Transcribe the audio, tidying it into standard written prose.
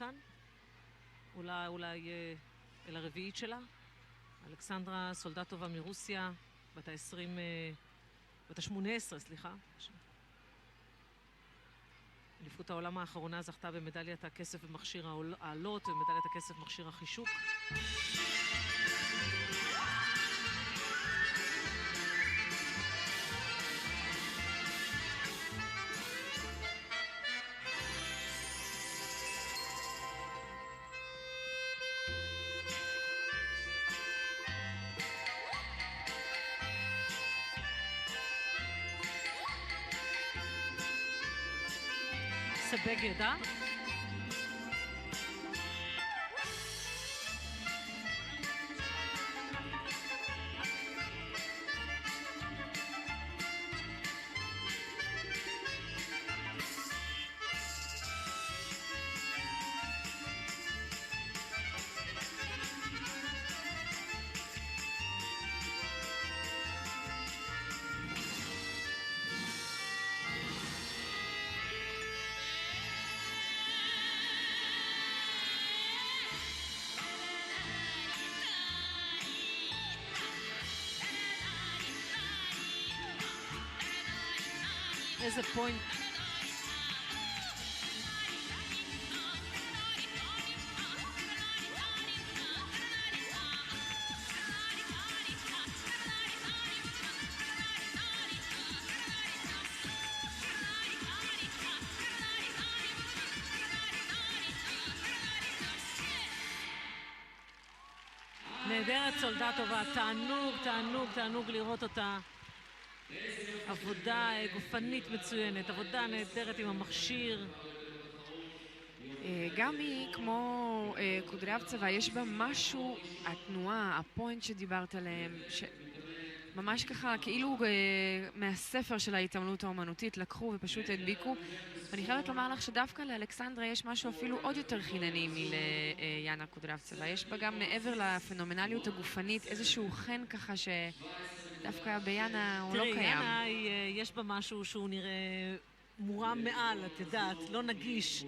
כאן. אולי אל הרביעית שלה. אלכסנדרה סולדטובה מרוסיה, בת ה-18, סליחה. אליפות העולם האחרונה זכתה במדליית הכסף במכשיר העלות ומדליית הכסף במכשיר החישוק. סבג ידע. איזה פוינט. נהדרת סולדטובה, תענוג לראות אותה. עבודה גופנית מצוינת, עבודה נהדרת עם המכשיר. גם היא, כמו קודריאבצבה, יש בה משהו, התנועה, הפוינט שדיברת עליהם, ממש ככה, כאילו מהספר של ההתעמלות האומנותית לקחו ופשוט הדביקו. ואני חייבת לומר לך שדווקא לאלכסנדרה יש משהו אפילו עוד יותר חינני מליאנה קודריאבצבה. יש בה גם מעבר לפנומנליות הגופנית איזשהו חן ככה שדווקא ביאנה הוא לא קיים. תראי, יאנה יש בה משהו שהוא נראה מורם מעל, את יודעת, לא נגיש.